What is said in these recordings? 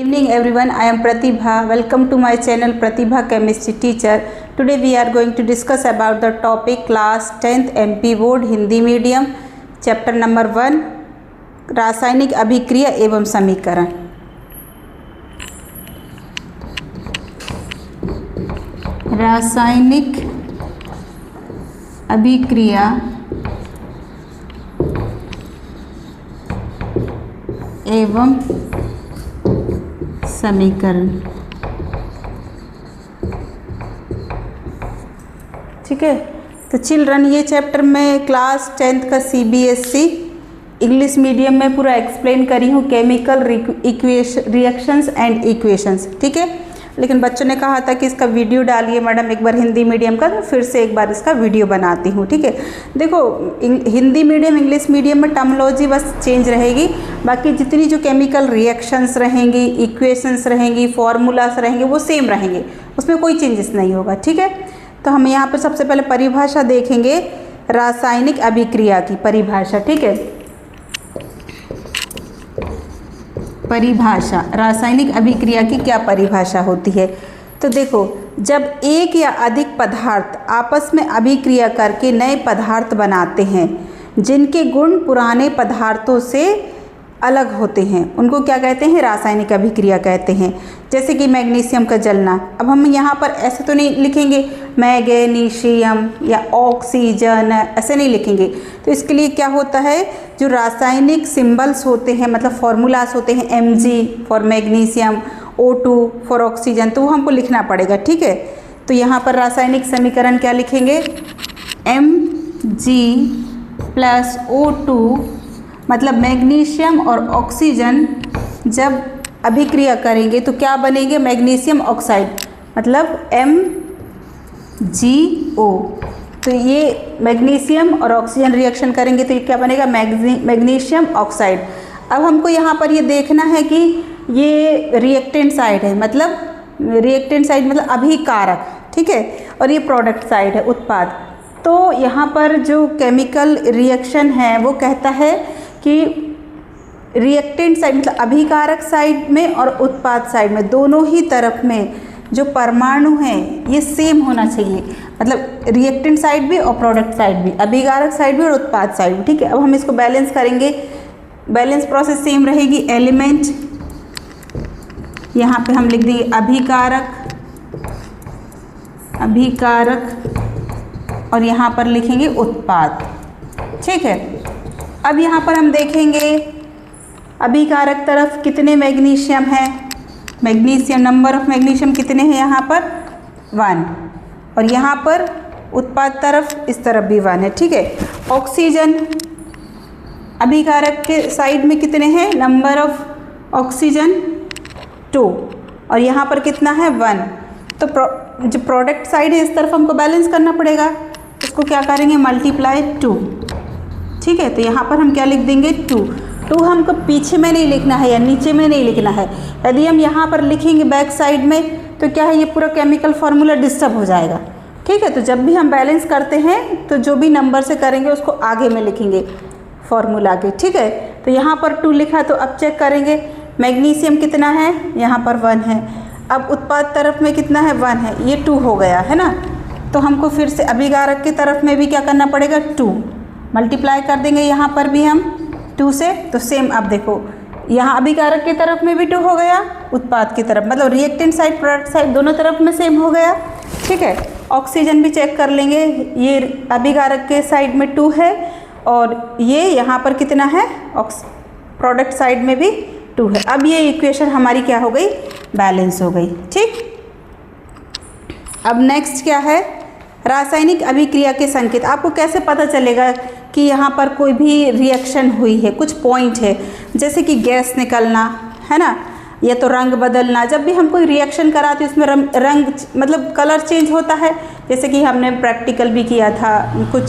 Evening everyone, I am Pratibha. Welcome to my channel Pratibha Chemistry Teacher. Today we are going to discuss about the topic class 10th MP Board Hindi Medium, chapter number 1 रासायनिक अभिक्रिया एवं समीकरण। रासायनिक अभिक्रिया एवं समीकरण। ठीक है, तो चिल्ड्रन ये चैप्टर में क्लास 10th का CBSE इंग्लिश मीडियम में पूरा एक्सप्लेन करी हूँ, केमिकल रिएक्शंस एंड इक्वेशंस। ठीक है, लेकिन बच्चों ने कहा था कि इसका वीडियो डालिए मैडम एक बार हिंदी मीडियम का, तो फिर से एक बार इसका वीडियो बनाती हूँ। ठीक है, देखो हिंदी मीडियम इंग्लिश मीडियम में टर्मिनोलॉजी बस चेंज रहेगी, बाकी जितनी जो केमिकल रिएक्शंस रहेंगी, इक्वेशंस रहेंगी, फॉर्मूलास रहेंगे वो सेम रहेंगे, उसमें कोई चेंजेस नहीं होगा। ठीक है, तो हम यहाँ पर सबसे पहले परिभाषा देखेंगे रासायनिक अभिक्रिया की परिभाषा। ठीक है, परिभाषा रासायनिक अभिक्रिया की क्या परिभाषा होती है। तो देखो, जब एक या अधिक पदार्थ आपस में अभिक्रिया करके नए पदार्थ बनाते हैं जिनके गुण पुराने पदार्थों से अलग होते हैं, उनको क्या कहते हैं? रासायनिक अभिक्रिया कहते हैं। जैसे कि मैग्नीशियम का जलना। अब हम यहाँ पर ऐसे तो नहीं लिखेंगे मैग्नीशियम या ऑक्सीजन, ऐसे नहीं लिखेंगे। तो इसके लिए क्या होता है, जो रासायनिक सिंबल्स होते हैं, मतलब फॉर्मूलास होते हैं, Mg for magnesium, O2 for oxygen, तो वो हमको लिखना पड़ेगा। ठीक है, तो यहाँ पर रासायनिक समीकरण क्या लिखेंगे? Mg प्लस O2, मतलब मैग्नीशियम और ऑक्सीजन जब अभिक्रिया करेंगे तो क्या बनेंगे? मैग्नीशियम ऑक्साइड, मतलब MgO। तो ये मैग्नीशियम और ऑक्सीजन रिएक्शन करेंगे तो ये क्या बनेगा? Magnesium oxide. अब हमको यहाँ पर ये देखना है कि ये रिएक्टेंट साइड है, मतलब रिएक्टेंट साइड मतलब अभिकारक। ठीक है, और ये प्रोडक्ट साइड है, उत्पाद। तो यहाँ पर जो केमिकल रिएक्शन है वो कहता है कि रिएक्टेंट साइड मतलब अभिकारक साइड में और उत्पाद साइड में, दोनों ही तरफ में जो परमाणु हैं ये सेम होना चाहिए, मतलब रिएक्टेंट साइड भी और प्रोडक्ट साइड भी, अभिकारक साइड भी और उत्पाद साइड भी। ठीक है, अब हम इसको बैलेंस करेंगे, बैलेंस प्रोसेस सेम रहेगी। एलिमेंट यहाँ पे हम लिख देंगे अभिकारक और यहाँ पर लिखेंगे उत्पाद। ठीक है, अब यहाँ पर हम देखेंगे अभिकारक तरफ कितने मैग्नीशियम हैं। मैग्नीशियम, नंबर ऑफ मैग्नीशियम कितने हैं यहाँ पर? 1। और यहाँ पर उत्पाद तरफ इस तरफ भी 1 है। ठीक है, ऑक्सीजन अभिकारक के साइड में कितने हैं? नंबर ऑफ ऑक्सीजन 2 और यहाँ पर कितना है? 1। तो जो प्रोडक्ट साइड है इस तरफ हमको बैलेंस करना पड़ेगा, इसको क्या करेंगे? मल्टीप्लाई 2। ठीक है, तो यहाँ पर हम क्या लिख देंगे? 2 हमको पीछे में नहीं लिखना है या नीचे में नहीं लिखना है। यदि हम यहाँ पर लिखेंगे बैक साइड में तो क्या है, ये पूरा केमिकल फार्मूला डिस्टर्ब हो जाएगा। ठीक है, तो जब भी हम बैलेंस करते हैं तो जो भी नंबर से करेंगे उसको आगे में लिखेंगे फार्मूला के। ठीक है, तो यहाँ पर 2 लिखा, तो अब चेक करेंगे मैग्नीशियम कितना है? यहाँ पर 1 है। अब उत्पाद तरफ में कितना है? 1 है, ये 2 हो गया है ना। तो हमको फिर से अभिकारक की तरफ में भी क्या करना पड़ेगा? 2 मल्टीप्लाई कर देंगे यहाँ पर भी हम 2 से। तो सेम, अब देखो यहाँ अभिकारक की तरफ में भी 2 हो गया, उत्पाद की तरफ, मतलब रिएक्टेंट साइड प्रोडक्ट साइड दोनों तरफ में सेम हो गया। ठीक है, ऑक्सीजन भी चेक कर लेंगे, ये अभिकारक के साइड में 2 है और ये यहाँ पर कितना है? प्रोडक्ट साइड में भी 2 है। अब ये इक्वेशन हमारी क्या हो गई? बैलेंस हो गई। ठीक, अब नेक्स्ट क्या है? रासायनिक अभिक्रिया के संकेत। आपको कैसे पता चलेगा कि यहाँ पर कोई भी रिएक्शन हुई है? कुछ पॉइंट है, जैसे कि गैस निकलना है ना, या तो रंग बदलना। जब भी हम कोई रिएक्शन कराते हैं उसमें रंग मतलब कलर चेंज होता है, जैसे कि हमने प्रैक्टिकल भी किया था कुछ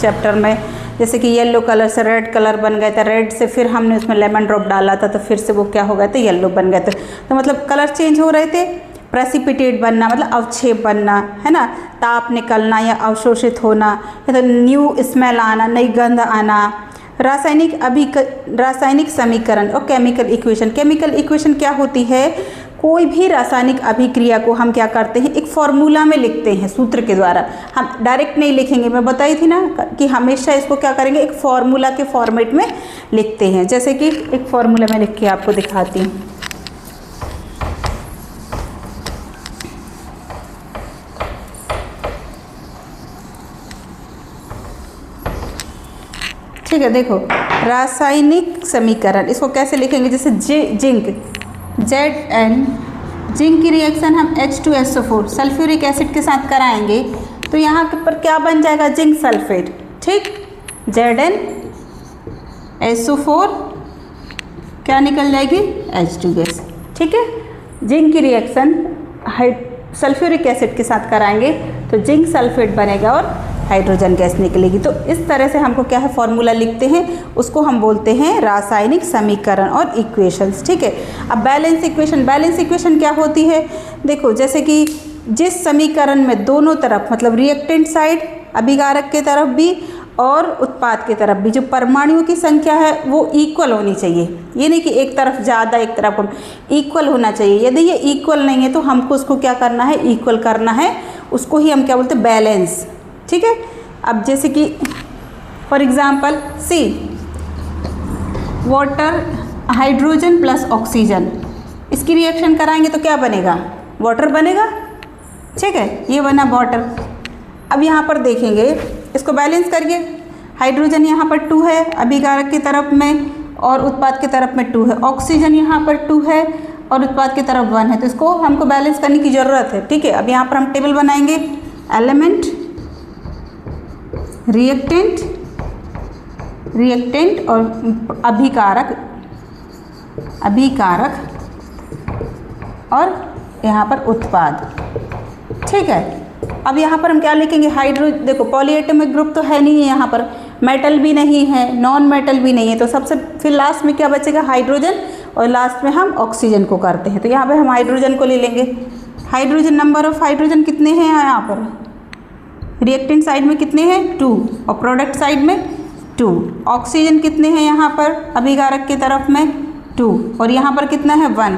चैप्टर में, जैसे कि येलो कलर से रेड कलर बन गया था, रेड से फिर हमने उसमें लेमन ड्रॉप डाला था तो फिर से वो क्या हो गया था? येलो बन गया था। तो मतलब कलर चेंज हो रहे थे। प्रेसिपिटेट बनना मतलब अवक्षेप बनना है ना, ताप निकलना या अवशोषित होना, या तो न्यू स्मेल आना, नई गंध आना, रासायनिक समीकरण और केमिकल इक्वेशन। केमिकल इक्वेशन क्या होती है? कोई भी रासायनिक अभिक्रिया को हम क्या करते हैं, एक फॉर्मूला में लिखते हैं सूत्र के द्वारा। हम डायरेक्ट नहीं लिखेंगे, मैं बताई थी ना कि हमेशा इसको क्या करेंगे, एक फॉर्मूला के फॉर्मेट में लिखते हैं। जैसे कि एक फॉर्मूला में लिख के आपको दिखाती हूँ। ठीक है, देखो रासायनिक समीकरण इसको कैसे लिखेंगे, जैसे जिंक Zn, जिंक की रिएक्शन हम H2SO4 सल्फ्यूरिक एसिड के साथ कराएंगे तो यहाँ पर क्या बन जाएगा, जिंक सल्फेट। ठीक, ZnSO4 क्या निकल जाएगी, H2 गैस। ठीक है, जिंक की रिएक्शन सल्फ्यूरिक एसिड के साथ कराएंगे तो जिंक सल्फेट बनेगा और हाइड्रोजन गैस निकलेगी। तो इस तरह से हमको क्या है, फॉर्मूला लिखते हैं, उसको हम बोलते हैं रासायनिक समीकरण और इक्वेशंस। ठीक है, अब बैलेंस इक्वेशन क्या होती है, देखो जैसे कि जिस समीकरण में दोनों तरफ मतलब रिएक्टेंट साइड अभिकारक के तरफ भी और उत्पाद की तरफ भी जो परमाणुओं की संख्या है वो इक्वल होनी चाहिए। ये नहीं कि एक तरफ ज़्यादा एक तरफ कम, इक्वल होना चाहिए। यदि ये इक्वल नहीं है तो हमको उसको क्या करना है, इक्वल करना है, उसको ही हम क्या बोलते हैं, बैलेंस। ठीक है, अब जैसे कि for example see water hydrogen plus oxygen, इसकी रिएक्शन कराएंगे तो क्या बनेगा, वाटर बनेगा। ठीक है, ये बना वाटर। अब यहाँ पर देखेंगे, इसको बैलेंस करिए, हाइड्रोजन यहाँ पर 2 है अभिकारक की तरफ में और उत्पाद की तरफ में 2 है, ऑक्सीजन यहाँ पर 2 है और उत्पाद की तरफ 1 है, तो इसको हमको बैलेंस करने की ज़रूरत है। ठीक है, अब यहाँ पर हम टेबल बनाएंगे, एलिमेंट, रिएक्टेंट और अभिकारक और यहाँ पर उत्पाद। ठीक है, अब यहाँ पर हम क्या लिखेंगे, देखो पॉलीएटमिक ग्रुप तो है नहीं है, यहाँ पर मेटल भी नहीं है, नॉन मेटल भी नहीं है, तो सबसे फिर लास्ट में क्या बचेगा, हाइड्रोजन, और लास्ट में हम ऑक्सीजन को करते हैं। तो यहाँ पे हम हाइड्रोजन को ले लेंगे। हाइड्रोजन, नंबर ऑफ हाइड्रोजन कितने हैं यहाँ पर, रिएक्टेंट साइड में कितने हैं, 2, और प्रोडक्ट साइड में 2। ऑक्सीजन कितने हैं यहाँ पर, अभिकारक की तरफ में 2, और यहाँ पर कितना है 1।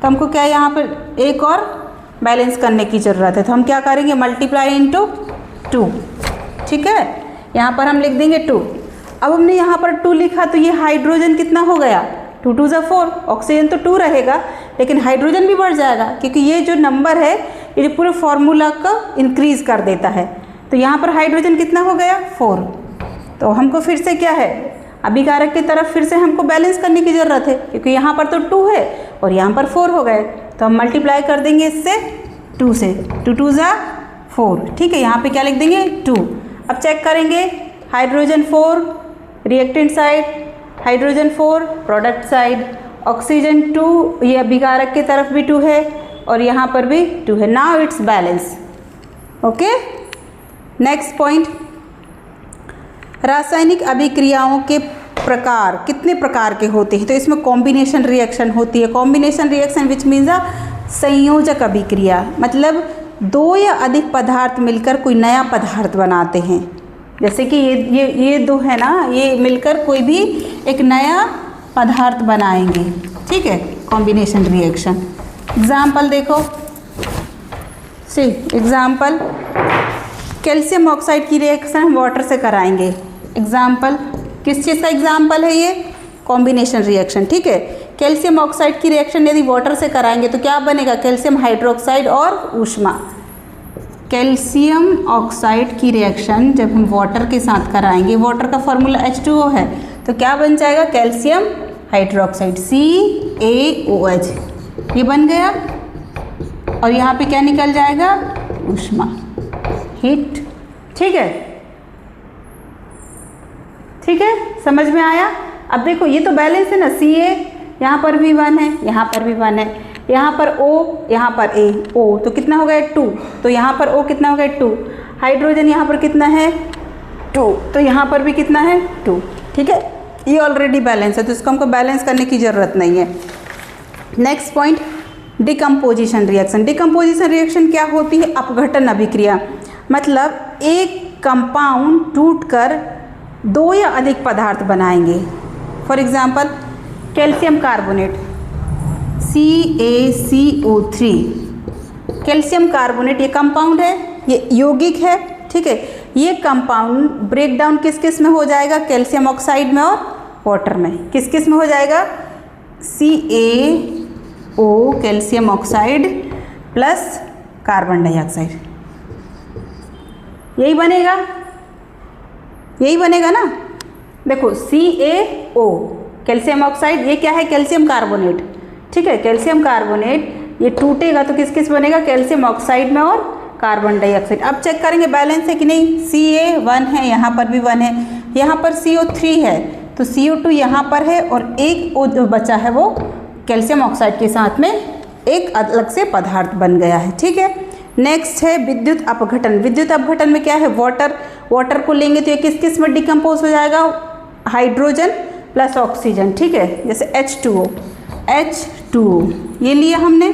तो हमको क्या है, यहाँ पर एक और बैलेंस करने की ज़रूरत है, तो हम क्या करेंगे, मल्टीप्लाई इंटू 2। ठीक है, यहाँ पर हम लिख देंगे 2। अब हमने यहाँ पर 2 लिखा तो ये हाइड्रोजन कितना हो गया, 2 2 = 4, ऑक्सीजन तो 2 रहेगा लेकिन हाइड्रोजन भी बढ़ जाएगा क्योंकि ये जो नंबर है ये पूरे फॉर्मूला को इंक्रीज़ कर देता है। तो यहाँ पर हाइड्रोजन कितना हो गया, 4। तो हमको फिर से क्या है, अभिकारक की तरफ फिर से हमको बैलेंस करने की ज़रूरत है क्योंकि यहाँ पर तो 2 है और यहाँ पर 4 हो गए, तो हम मल्टीप्लाई कर देंगे इससे 2 से, 2 2 = 4। ठीक है, यहाँ पे क्या लिख देंगे, 2। अब चेक करेंगे, hydrogen 4 reactant side, hydrogen 4 product side, oxygen 2 ये अभिकारक की तरफ भी 2 है और यहाँ पर भी 2 है। Now it's balance. Okay, next point, रासायनिक अभिक्रियाओं के प्रकार कितने प्रकार के होते हैं, तो इसमें कॉम्बिनेशन रिएक्शन होती है। कॉम्बिनेशन रिएक्शन विच मीन्स संयोजक अभिक्रिया, मतलब 2 या अधिक पदार्थ मिलकर कोई नया पदार्थ बनाते हैं। जैसे कि ये 2 है ना, ये मिलकर कोई भी एक नया पदार्थ बनाएंगे। ठीक है, कॉम्बिनेशन रिएक्शन। एग्जाम्पल देखो, सी एग्जाम्पल, कैल्शियम ऑक्साइड की रिएक्शन हम वाटर से कराएंगे। एग्जाम्पल, किस चीज़ का एग्जाम्पल है ये, कॉम्बिनेशन रिएक्शन। ठीक है, कैल्शियम ऑक्साइड की रिएक्शन यदि वाटर से कराएंगे तो क्या बनेगा, कैल्शियम हाइड्रोक्साइड और ऊष्मा। कैल्शियम ऑक्साइड की रिएक्शन जब हम वाटर के साथ कराएंगे, वाटर का फॉर्मूला H2O है, तो क्या बन जाएगा, कैल्शियम हाइड्रोक्साइड CaOH, ये बन गया, और यहाँ पे क्या निकल जाएगा, ऊष्मा, हीट। ठीक है, ठीक है, समझ में आया। अब देखो ये तो बैलेंस है ना, Ca यहाँ पर भी 1 है, यहाँ पर भी 1 है, यहाँ पर O, यहाँ पर A, O तो कितना हो गया 2, तो यहाँ पर O कितना हो गया 2, हाइड्रोजन यहाँ पर कितना है 2, तो यहाँ पर भी कितना है 2। ठीक है, ये ऑलरेडी बैलेंस है तो इसको हमको बैलेंस करने की ज़रूरत नहीं है। Next point, decomposition reaction. Decomposition reaction क्या होती है, अपघटन अभिक्रिया, मतलब एक कंपाउंड टूटकर दो या अधिक पदार्थ बनाएंगे। For example calcium carbonate CaCO3, calcium carbonate ये कंपाउंड है, ये यौगिक है, ठीक है। ये कंपाउंड ब्रेक डाउन किस किस में हो जाएगा, कैल्शियम ऑक्साइड में और वाटर में। किस किस में हो जाएगा, CaO calcium oxide plus carbon dioxide, यही बनेगा, यही बनेगा ना। देखो CaO कैल्शियम ऑक्साइड, ये क्या है, कैल्शियम कार्बोनेट, ठीक है। कैल्शियम कार्बोनेट ये टूटेगा तो किस किस बनेगा, कैल्शियम ऑक्साइड में और कार्बन डाइऑक्साइड। अब चेक करेंगे बैलेंस है कि नहीं। Ca 1 है, यहाँ पर भी 1 है, यहाँ पर CO3 है, तो CO2 यहाँ पर है और एक O जो बचा है वो कैल्शियम ऑक्साइड के साथ में एक अलग से पदार्थ बन गया है, ठीक है। नेक्स्ट है विद्युत अपघटन। विद्युत अपघटन में क्या है, वाटर, वाटर को लेंगे तो ये किस किस में डिकम्पोज हो जाएगा, हाइड्रोजन प्लस ऑक्सीजन, ठीक है। जैसे H2O ये लिया हमने,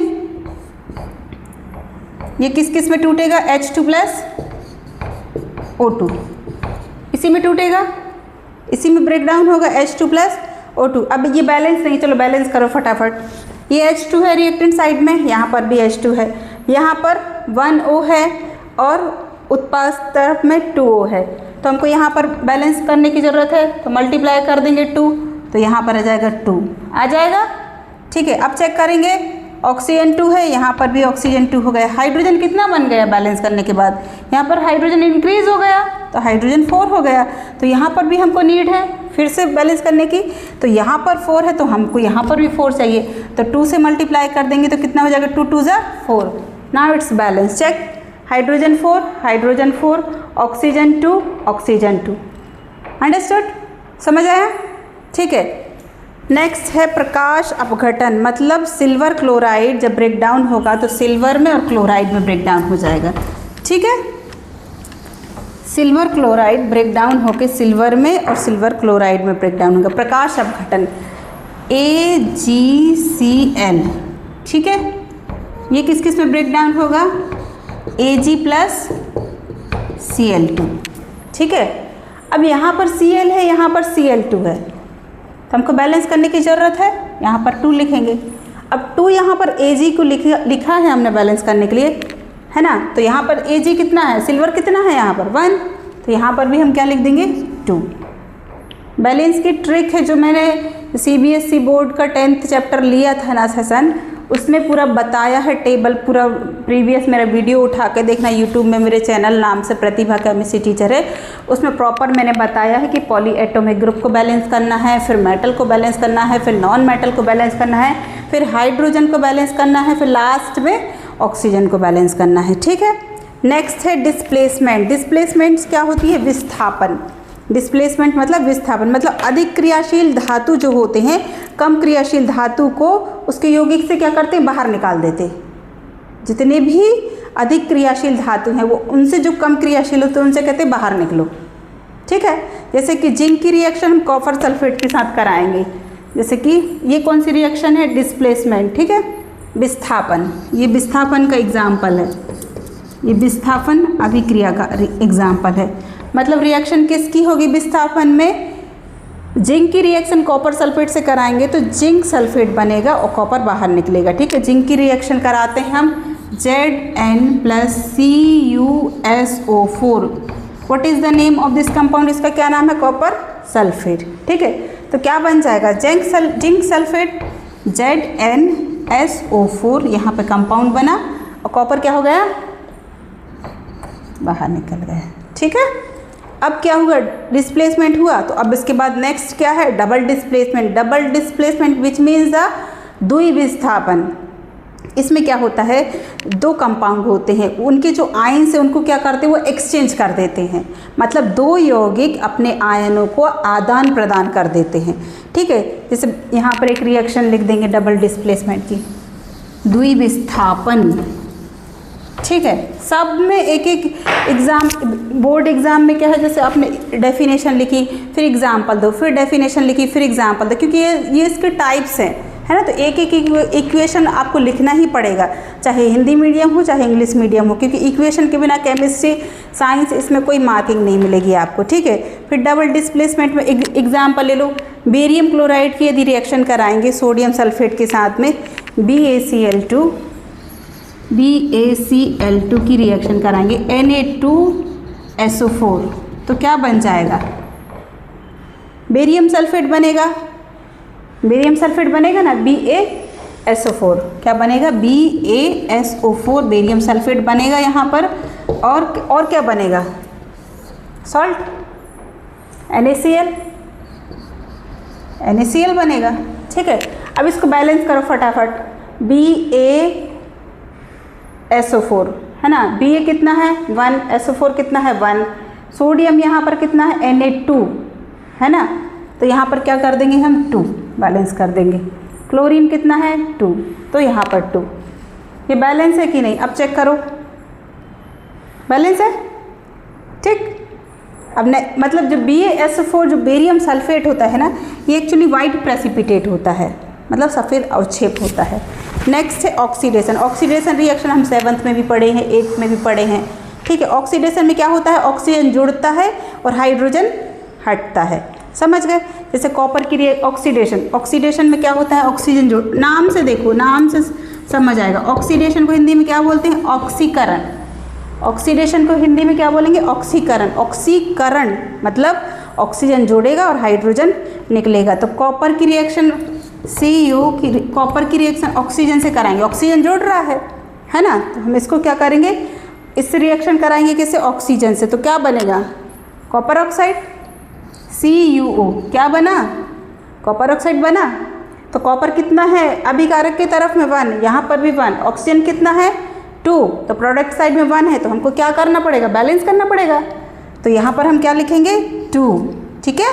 ये किस किस में टूटेगा, H2 प्लस O2, इसी में टूटेगा, इसी में ब्रेक डाउन होगा H2 प्लस O2। अब ये बैलेंस नहीं, चलो बैलेंस करो फटाफट। ये H2 है रिएक्टेंट साइड में, यहाँ पर भी H2 है, यहाँ पर 1O है और उत्पाद तरफ में 2O है, तो हमको यहाँ पर बैलेंस करने की ज़रूरत है, तो मल्टीप्लाई कर देंगे 2, तो यहाँ पर आ जाएगा 2 आ जाएगा, ठीक है। अब चेक करेंगे ऑक्सीजन 2 है, यहाँ पर भी ऑक्सीजन 2 हो गया। हाइड्रोजन कितना बन गया बैलेंस करने के बाद, यहाँ पर हाइड्रोजन इंक्रीज हो गया तो हाइड्रोजन 4 हो गया, तो यहाँ पर भी हमको नीड है फिर से बैलेंस करने की, तो यहाँ पर 4 है तो हमको यहाँ पर भी 4 चाहिए, तो 2 से मल्टीप्लाई कर देंगे तो कितना हो जाएगा, 2 2 ज़ा 4। Now it's balance, check, hydrogen 4 hydrogen 4, oxygen 2 oxygen 2। Understood, समझ आया, ठीक है। नेक्स्ट है प्रकाश अपघटन, मतलब सिल्वर क्लोराइड जब ब्रेक डाउन होगा तो सिल्वर में और क्लोराइड में ब्रेक डाउन हो जाएगा, ठीक है। सिल्वर क्लोराइड ब्रेक डाउन होकर सिल्वर में और सिल्वर क्लोराइड में ब्रेक डाउन होगा। प्रकाश अपघटन AgCl, ठीक है, ये किस किस में ब्रेक डाउन होगा, Ag प्लस Cl2, ठीक है। अब यहाँ पर Cl है, यहाँ पर Cl2 है, तो हमको बैलेंस करने की ज़रूरत है, यहाँ पर 2 लिखेंगे। अब 2 यहाँ पर Ag को लिखा है हमने बैलेंस करने के लिए, है ना, तो यहाँ पर Ag कितना है, सिल्वर कितना है यहाँ पर 1, तो यहाँ पर भी हम क्या लिख देंगे 2। बैलेंस की ट्रिक है जो मैंने CBSE बोर्ड का 10th चैप्टर लिया था ना सेशन, उसमें पूरा बताया है टेबल, पूरा प्रीवियस मेरा वीडियो उठा के देखना यूट्यूब में, मेरे चैनल नाम से प्रतिभा केमिस्ट्री टीचर है, उसमें प्रॉपर मैंने बताया है कि पॉली एटॉमिक ग्रुप को बैलेंस करना है, फिर मेटल को बैलेंस करना है, फिर नॉन मेटल को बैलेंस करना है, फिर हाइड्रोजन को बैलेंस करना है, फिर लास्ट में ऑक्सीजन को बैलेंस करना है, ठीक है। नेक्स्ट है डिस्प्लेसमेंट। डिस्प्लेसमेंट क्या होती है, विस्थापन। डिस्प्लेसमेंट मतलब विस्थापन, मतलब अधिक क्रियाशील धातु जो होते हैं कम क्रियाशील धातु को उसके यौगिक से क्या करते हैं, बाहर निकाल देते। जितने भी अधिक क्रियाशील धातु हैं वो उनसे जो कम क्रियाशील होते हैं उनसे कहते हैं बाहर निकलो, ठीक है। जैसे कि जिंक की रिएक्शन हम कॉपर सल्फेट के साथ कराएंगे, जैसे कि ये कौन सी रिएक्शन है, डिस्प्लेसमेंट, ठीक है। विस्थापन, ये विस्थापन का एग्जाम्पल है, ये विस्थापन अभिक्रिया का एग्जाम्पल है। मतलब रिएक्शन किसकी होगी विस्थापन में, जिंक की रिएक्शन कॉपर सल्फेट से कराएंगे तो जिंक सल्फेट बनेगा और कॉपर बाहर निकलेगा, ठीक है। जिंक की रिएक्शन कराते हैं हम Zn plus CuSO4। What is the name of this compound, इसका क्या नाम है, कॉपर सल्फेट, ठीक है। तो क्या बन जाएगा, जिंक सल्फेट ZnSO4, यहाँ पे कंपाउंड बना और कॉपर क्या हो गया, बाहर निकल गया, ठीक है। अब क्या हुआ, डिस्प्लेसमेंट हुआ, तो अब इसके बाद नेक्स्ट क्या है, double displacement. Double displacement which means the द्विविस्थापन। इसमें क्या होता है, दो कंपाउंड होते हैं, उनके जो आयन से उनको क्या करते हैं, वो एक्सचेंज कर देते हैं, मतलब दो यौगिक अपने आयनों को आदान प्रदान कर देते हैं, ठीक है। जैसे यहाँ पर एक रिएक्शन लिख देंगे डबल डिस्प्लेसमेंट की, द्विविस्थापन, ठीक है। सब में एक एक एग्ज़ाम, बोर्ड एग्ज़ाम में क्या है, जैसे आपने डेफिनेशन लिखी फिर एग्जाम्पल दो, फिर डेफिनेशन लिखी फिर एग्जाम्पल दो, क्योंकि ये इसके टाइप्स हैं, है ना। तो एक एक इक्वेशन आपको लिखना ही पड़ेगा, चाहे हिंदी मीडियम हो चाहे इंग्लिश मीडियम हो, क्योंकि इक्वेशन के बिना केमिस्ट्री साइंस इसमें कोई मार्किंग नहीं मिलेगी आपको, ठीक है। फिर डबल डिस्प्लेसमेंट में एग्जाम्पल ले लो, बेरियम क्लोराइड की यदि रिएक्शन कराएंगे सोडियम सल्फेट के साथ में BaCl2 की रिएक्शन कराएंगे Na2SO4, तो क्या बन जाएगा? बेरियम सल्फेट बनेगा, बेरियम सल्फेट बनेगा ना, BaSO4 क्या बनेगा? BaSO4 बेरियम सल्फेट बनेगा यहाँ पर। और क्या बनेगा? सॉल्ट NaCl बनेगा, ठीक है। अब इसको बैलेंस करो फटाफट, BaSO4 है ना, Ba कितना है 1, SO4 कितना है 1, सोडियम यहाँ पर कितना है Na2 है ना, तो यहाँ पर क्या कर देंगे हम 2 बैलेंस कर देंगे। क्लोरीन कितना है 2, तो यहाँ पर 2। ये बैलेंस है कि नहीं? अब चेक करो, बैलेंस है, ठीक। अब मतलब जो BaSO4 जो बेरियम सल्फेट होता है ना, ये एक्चुअली वाइट प्रेसिपिटेट होता है, मतलब सफ़ेद अवक्षेप होता है। नेक्स्ट है ऑक्सीडेशन। ऑक्सीडेशन रिएक्शन हम 7th में भी पढ़े हैं, 8th में भी पढ़े हैं, ठीक है। ऑक्सीडेशन में क्या होता है? ऑक्सीजन जुड़ता है और हाइड्रोजन हटता है, समझ गए। जैसे कॉपर की ऑक्सीडेशन में क्या होता है? ऑक्सीजन जुड़, नाम से देखो, नाम से समझ आएगा। ऑक्सीडेशन को हिंदी में क्या बोलते हैं? ऑक्सीकरण। ऑक्सीडेशन को हिंदी में क्या बोलेंगे? ऑक्सीकरण। ऑक्सीकरण मतलब ऑक्सीजन जोड़ेगा और हाइड्रोजन निकलेगा। तो कॉपर की रिएक्शन कॉपर की रिएक्शन ऑक्सीजन से कराएंगे, ऑक्सीजन जोड़ रहा है ना, तो हम इसको क्या करेंगे? इस रिएक्शन कराएंगे किससे? ऑक्सीजन से। तो क्या बनेगा? कॉपर ऑक्साइड, CuO क्या बना? कॉपर ऑक्साइड बना। तो कॉपर कितना है? अभिकारक की तरफ में 1, यहाँ पर भी 1, ऑक्सीजन कितना है 2, तो प्रोडक्ट साइड में 1 है, तो हमको क्या करना पड़ेगा? बैलेंस करना पड़ेगा। तो यहाँ पर हम क्या लिखेंगे? 2, ठीक है।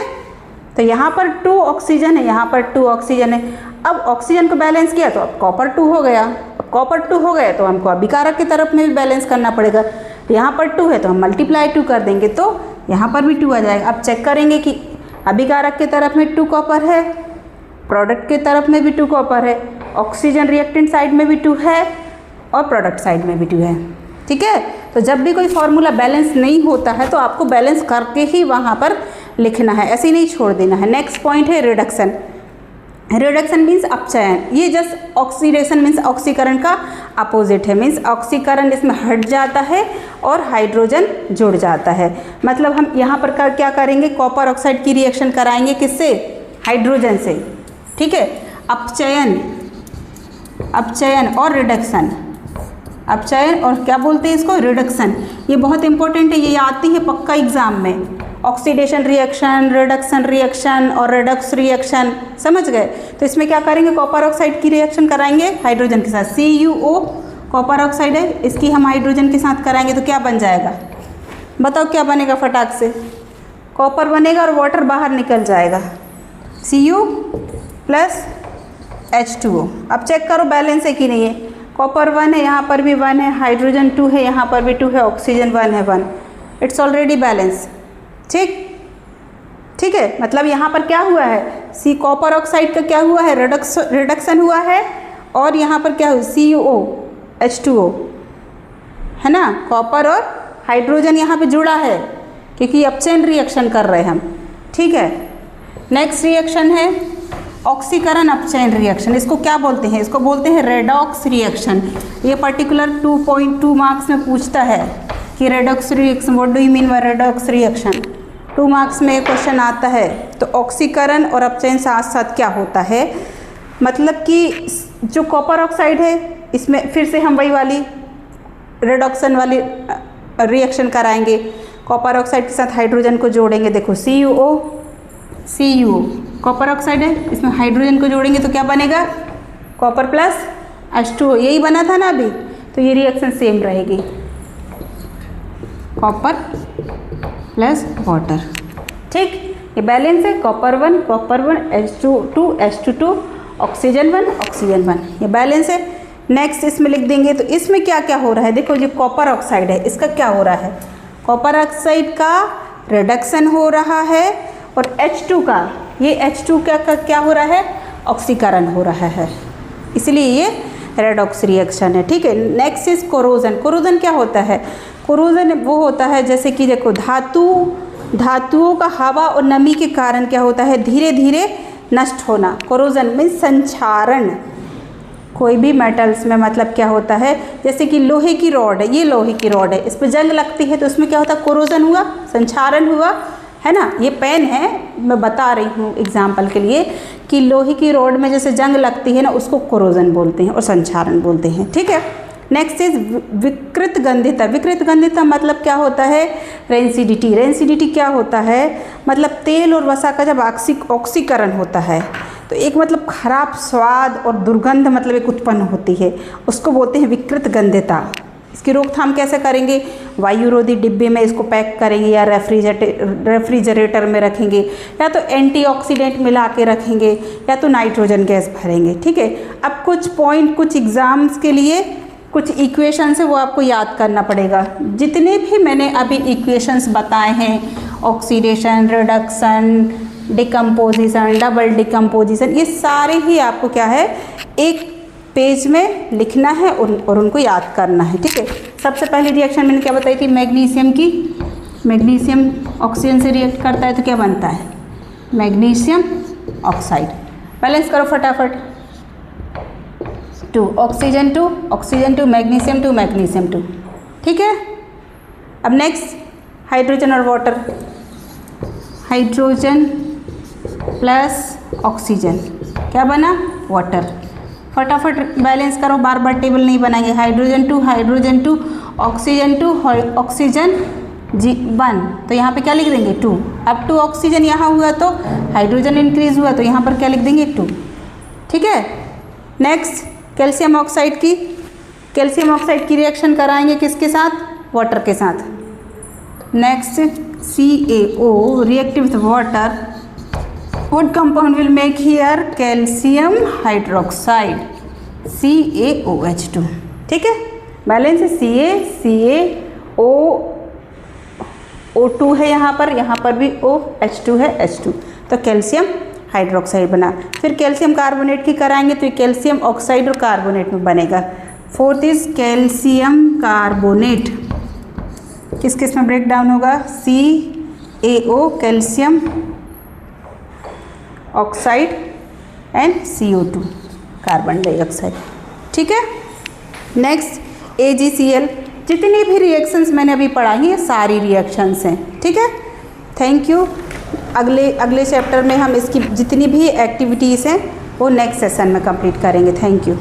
तो यहाँ पर 2 ऑक्सीजन है, यहाँ पर 2 ऑक्सीजन है। अब ऑक्सीजन को बैलेंस किया तो अब कॉपर 2 हो गया। अब कॉपर 2 हो गया तो हमको अभिकारक की तरफ में भी बैलेंस करना पड़ेगा। तो यहाँ पर 2 है तो हम मल्टीप्लाई 2 कर देंगे, तो यहाँ पर भी 2 आ जाएगा। अब चेक करेंगे कि अभिकारक की तरफ में 2 कॉपर है, प्रोडक्ट की तरफ में भी 2 कॉपर है, ऑक्सीजन रिएक्टेंट साइड में भी 2 है और प्रोडक्ट साइड में भी 2 है, ठीक है। तो जब भी कोई फॉर्मूला बैलेंस नहीं होता है तो आपको बैलेंस करके ही वहाँ पर लिखना है, ऐसे ही नहीं छोड़ देना है। नेक्स्ट पॉइंट है रिडक्शन। रिडक्शन मीन्स अपचयन। ये जस्ट ऑक्सीडेशन मीन्स ऑक्सीकरण का अपोजिट है, मीन्स ऑक्सीकरण इसमें हट जाता है और हाइड्रोजन जुड़ जाता है। मतलब हम यहाँ पर क्या करेंगे? कॉपर ऑक्साइड की रिएक्शन कराएंगे किससे? हाइड्रोजन से, ठीक है। अपचयन और रिडक्शन, अपचयन और क्या बोलते हैं इसको? रिडक्शन। ये बहुत इंपॉर्टेंट है, ये आती है पक्का एग्जाम में। ऑक्सीडेशन रिएक्शन, रिडक्शन रिएक्शन और रिडक्स रिएक्शन, समझ गए। तो इसमें क्या करेंगे? कॉपर ऑक्साइड की रिएक्शन कराएंगे हाइड्रोजन के साथ, CuO कॉपर ऑक्साइड है, इसकी हम हाइड्रोजन के साथ कराएंगे तो क्या बन जाएगा? बताओ क्या बनेगा फटाक से? कॉपर बनेगा और वाटर बाहर निकल जाएगा, Cu प्लस H2O। अब चेक करो बैलेंस है कि नहीं है। कॉपर 1 है, यहाँ पर भी 1 है, हाइड्रोजन 2 है, यहाँ पर भी 2 है, ऑक्सीजन 1 है 1, इट्स ऑलरेडी बैलेंस, ठीक है। मतलब यहाँ पर क्या हुआ है? कॉपर ऑक्साइड का क्या हुआ है? रिडक्शन हुआ है और यहाँ पर क्या हुआ? CuO H2O है ना, कॉपर और हाइड्रोजन यहाँ पे जुड़ा है क्योंकि अपचयन रिएक्शन कर रहे हैं हम, ठीक है। नेक्स्ट रिएक्शन है ऑक्सीकरण अपचयन रिएक्शन। इसको क्या बोलते हैं? इसको बोलते हैं रेडॉक्स रिएक्शन। ये पर्टिकुलर 2.2 मार्क्स में पूछता है कि redox reaction, what do you mean by redox reaction? 2 marks में क्वेश्चन आता है। तो ऑक्सीकरण और अपचयन साथ साथ क्या होता है? मतलब कि जो कॉपर ऑक्साइड है इसमें फिर से हम वही वाली रिडक्शन वाली रिएक्शन कराएंगे। कॉपर ऑक्साइड के साथ हाइड्रोजन को जोड़ेंगे, देखो CuO कॉपर ऑक्साइड है, इसमें हाइड्रोजन को जोड़ेंगे तो क्या बनेगा? कॉपर प्लस H2O, यही बना था ना अभी, तो ये रिएक्शन सेम रहेगी, कॉपर प्लस वाटर, ठीक। ये बैलेंस है, copper 1 H2 H2 oxygen 1 oxygen 1, ये बैलेंस है। नेक्स्ट इसमें लिख देंगे तो इसमें क्या क्या हो रहा है? देखो जो कॉपर ऑक्साइड है इसका क्या हो रहा है? कॉपर ऑक्साइड का रिडक्शन हो रहा है और H2 का, ये H2 क्या हो रहा है? ऑक्सीकरण हो रहा है, इसलिए ये रेडॉक्स रिएक्शन है, ठीक है। Next is corrosion. कोरोजन क्या होता है? कोरोजन वो होता है जैसे कि देखो धातुओं का हवा और नमी के कारण क्या होता है, धीरे धीरे नष्ट होना। कोरोजन मीन्स संक्षारण। कोई भी मेटल्स में मतलब क्या होता है, जैसे कि लोहे की रॉड है, ये लोहे की रॉड है, इस पर जंग लगती है तो उसमें क्या होता है, कोरोजन हुआ, संक्षारण हुआ, है ना। ये पेन है, मैं बता रही हूँ एग्जाम्पल के लिए कि लोहे की रॉड में जैसे जंग लगती है ना, उसको कोरोजन बोलते हैं और संक्षारण बोलते हैं, ठीक है। नेक्स्ट इज विकृत गंधिता। विकृत गंधिता मतलब क्या होता है, रेंसिडिटी। रेंसिडिटी क्या होता है, मतलब तेल और वसा का जब ऑक्सीकरण होता है तो एक मतलब खराब स्वाद और दुर्गंध मतलब एक उत्पन्न होती है, उसको बोलते हैं विकृत गंधिता। इसकी रोकथाम कैसे करेंगे, वायुरोधी डिब्बे में इसको पैक करेंगे या रेफ्रिजरेटर में रखेंगे, या तो एंटीऑक्सीडेंट मिला के रखेंगे, या तो नाइट्रोजन गैस भरेंगे, ठीक है। अब कुछ पॉइंट कुछ एग्जाम्स के लिए कुछ इक्वेशंस है वो आपको याद करना पड़ेगा। जितने भी मैंने अभी इक्वेशंस बताए हैं, oxidation, reduction, decomposition, double decomposition, ये सारे ही आपको क्या है एक पेज में लिखना है और उनको याद करना है, ठीक है। सबसे पहली रिएक्शन मैंने क्या बताई थी, मैग्नीशियम की। मैग्नीशियम ऑक्सीजन से रिएक्ट करता है तो क्या बनता है, मैग्नीशियम ऑक्साइड। बैलेंस करो फटाफट, 2 ऑक्सीजन 2 मैग्नीशियम 2 मैग्नीशियम 2, ठीक है। अब नेक्स्ट हाइड्रोजन और वाटर, हाइड्रोजन प्लस ऑक्सीजन क्या बना, वाटर। फटाफट बैलेंस करो, बार बार टेबल नहीं बनाएंगे। हाइड्रोजन 2 ऑक्सीजन 2 ऑक्सीजन 1, तो यहाँ पे क्या लिख देंगे 2। अब 2 ऑक्सीजन यहाँ हुआ तो हाइड्रोजन इंक्रीज हुआ तो यहाँ पर क्या लिख देंगे 2, ठीक है। नेक्स्ट कैल्शियम ऑक्साइड की। कैल्शियम ऑक्साइड की रिएक्शन कराएंगे किसके साथ, वाटर के साथ। Next CaO react with water, what compound will make here, calcium hydroxide, CaOH2, ठीक है। बैलेंस CaO2 है यहाँ पर भी OH2 है, H2, तो कैल्शियम हाइड्रोक्साइड बना। फिर कैल्शियम कार्बोनेट की कराएंगे तो ये कैल्शियम ऑक्साइड और कार्बोनेट में बनेगा। फोर्थ इज कैल्शियम कार्बोनेट, किस किस में ब्रेक डाउन होगा, CaO calcium oxide and CO2 carbon dioxide, ठीक है। Next AgCl। जितनी भी रिएक्शंस मैंने अभी पढ़ाई ये सारी रिएक्शंस हैं, ठीक है। Thank you. अगले चैप्टर में हम इसकी जितनी भी एक्टिविटीज़ हैं वो नेक्स्ट सेशन में कंप्लीट करेंगे। Thank you.